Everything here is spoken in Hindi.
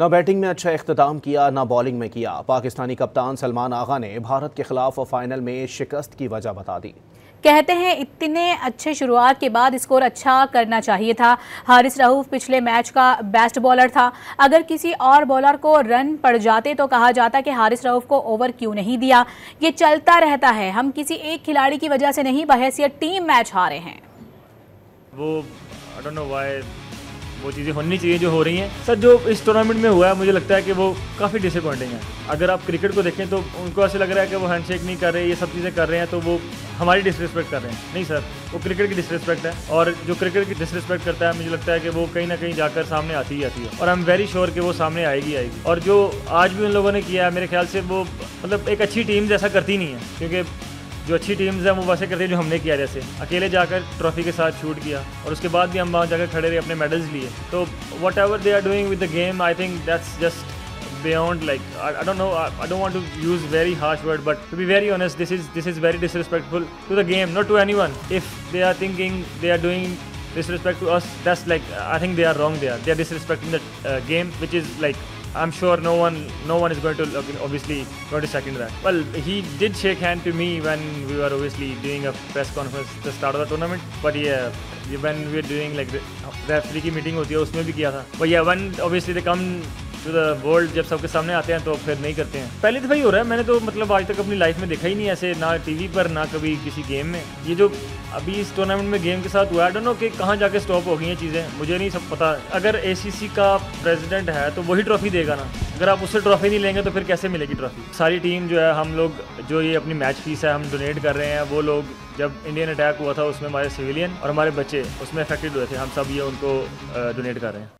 ना बैटिंग में अच्छा इख्तिताम किया, ना बॉलिंग में किया। पाकिस्तानी कप्तान सलमान आगा ने भारत के खिलाफ फाइनल में शिकस्त की वजह बता दी। कहते हैं इतने अच्छे शुरुआत के बाद स्कोर अच्छा करना चाहिए था। हारिस रऊफ पिछले मैच का बेस्ट बॉलर था। अगर किसी और बॉलर को रन पड़ जाते तो कहा जाता कि हारिस रऊफ को ओवर क्यों नहीं दिया। ये चलता रहता है, हम किसी एक खिलाड़ी की वजह से नहीं, बहैसियत टीम मैच हारे हैं। वो आई डोंट नो व्हाई वो चीज़ें होनी चाहिए जो हो रही हैं। सर जो इस टूर्नामेंट में हुआ है मुझे लगता है कि वो काफ़ी डिसअपॉइंटिंग है। अगर आप क्रिकेट को देखें तो उनको ऐसे लग रहा है कि वो हैंडशेक नहीं कर रहे, ये सब चीज़ें कर रहे हैं तो वो हमारी डिसरिस्पेक्ट कर रहे हैं। नहीं सर, वो क्रिकेट की डिसरिस्पेक्ट है और जो क्रिकेट की डिसरिस्पेक्ट करता है मुझे लगता है कि वो कहीं ना कहीं जाकर सामने आती ही आती है और आई एम वेरी श्योर कि वो सामने आएगी। और जो आज भी उन लोगों ने किया है मेरे ख्याल से वो मतलब एक अच्छी टीम जैसा करती नहीं है, क्योंकि जो अच्छी टीम्स हैं वो वैसे करते हैं जो हमने किया, जैसे अकेले जाकर ट्रॉफी के साथ शूट किया और उसके बाद भी हम वहाँ जाकर खड़े रहे, अपने मेडल्स लिए। तो whatever they are doing with the game, I think that's just beyond, like I don't know, I don't want to use very harsh word, but to be very honest, this is very disrespectful to the game, not to anyone. If they are thinking they are doing disrespect to us, that's like I think they are wrong. They are disrespecting the game, which is like I'm sure no one is going to obviously going to second that. Well, he did shake hand to me when we were obviously doing a press conference at the start of the tournament, but yeah, when we were doing like referee की meeting होती है उसमें भी किया था। But yeah, when obviously they come to the world, जब सबके सामने आते हैं तो फिर नहीं करते हैं। पहली दफ़ा ही हो रहा है, मैंने तो मतलब आज तक अपनी लाइफ में देखा ही नहीं ऐसे, ना टीवी पर ना कभी किसी गेम में। ये जो अभी इस टूर्नामेंट में गेम के साथ हुआ, आई डोंट नो कि कहाँ जाके स्टॉप हो गई हैं चीज़ें, मुझे नहीं सब पता। अगर ACC का प्रेसिडेंट है तो वही ट्रॉफी देगा ना, अगर आप उससे ट्रॉफी नहीं लेंगे तो फिर कैसे मिलेगी ट्रॉफी। सारी टीम जो है, हम लोग जो ये अपनी मैच फीस है हम डोनेट कर रहे हैं, वो लोग जब इंडियन अटैक हुआ था उसमें हमारे सिविलियन और हमारे बच्चे उसमें अफेक्टेड हुए थे, हम सब ये उनको डोनेट कर रहे हैं।